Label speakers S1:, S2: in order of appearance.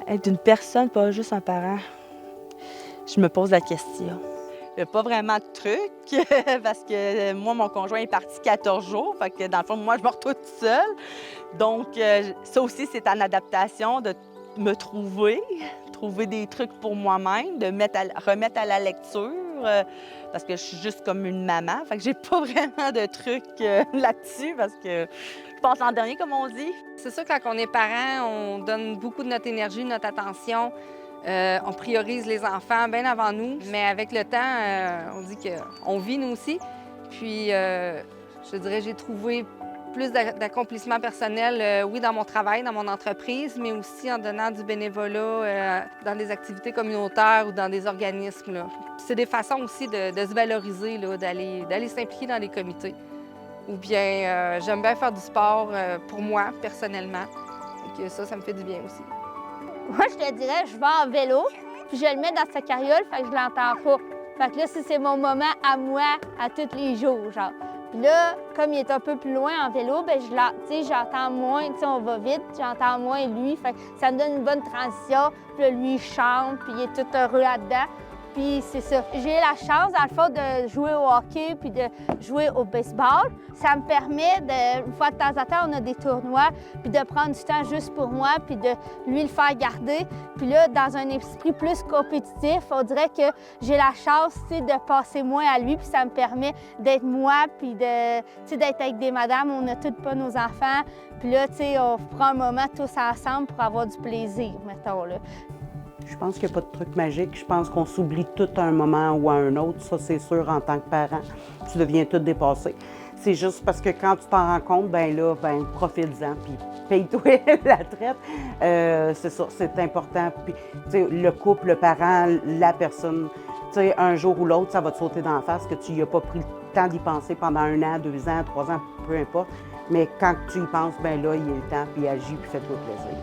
S1: Être une personne, pas juste un parent, je me pose la question. Il n'y a pas vraiment de truc parce que moi, mon conjoint est parti 14 jours. Fait que dans le fond, moi, je me retrouve toute seule. Donc, ça aussi, c'est en adaptation de me trouver des trucs pour moi-même, de remettre à la lecture, parce que je suis juste comme une maman. Fait que j'ai pas vraiment de trucs là-dessus parce que je passe en dernier, comme on dit.
S2: C'est sûr que quand on est parent, on donne beaucoup de notre énergie, de notre attention. On priorise les enfants bien avant nous, mais avec le temps, on dit qu'on vit nous aussi. Puis, je dirais, j'ai trouvé plus d'accomplissement personnel, oui, dans mon travail, dans mon entreprise, mais aussi en donnant du bénévolat dans des activités communautaires ou dans des organismes, là. C'est des façons aussi de se valoriser, là, d'aller s'impliquer dans les comités. Ou bien, j'aime bien faire du sport pour moi, personnellement. Donc, ça me fait du bien aussi.
S3: Moi, je te dirais, je vais en vélo, puis je le mets dans sa carriole, fait que je l'entends pas. Fait que là, c'est mon moment à moi, à tous les jours, genre. Puis là, comme il est un peu plus loin en vélo, ben j'entends moins, tu sais, on va vite, j'entends moins lui. Fait que ça me donne une bonne transition. Puis là, lui, il chante, puis il est tout heureux là-dedans. Puis c'est ça. J'ai eu la chance, dans le fond, de jouer au hockey puis de jouer au baseball. Ça me permet de, une fois de temps en temps, on a des tournois, puis de prendre du temps juste pour moi, puis de lui le faire garder. Puis là, dans un esprit plus compétitif, on dirait que j'ai la chance, tu sais, de passer moins à lui, puis ça me permet d'être moi, puis de, tu sais, d'être avec des madames. On n'a toutes pas nos enfants. Puis là, tu sais, on prend un moment tous ensemble pour avoir du plaisir, mettons, là.
S4: Je pense qu'il n'y a pas de truc magique. Je pense qu'on s'oublie tout à un moment ou à un autre. Ça, c'est sûr, en tant que parent. Tu deviens tout dépassé. C'est juste parce que quand tu t'en rends compte, ben là, ben profite-en, puis paye-toi la traite. C'est ça, c'est important. Puis, tu sais, le couple, le parent, la personne, tu sais, un jour ou l'autre, ça va te sauter d'en face que tu n'y as pas pris le temps d'y penser pendant 1 an, 2 ans, 3 ans, peu importe. Mais quand tu y penses, ben là, il est le temps, puis agis, puis fais-toi plaisir.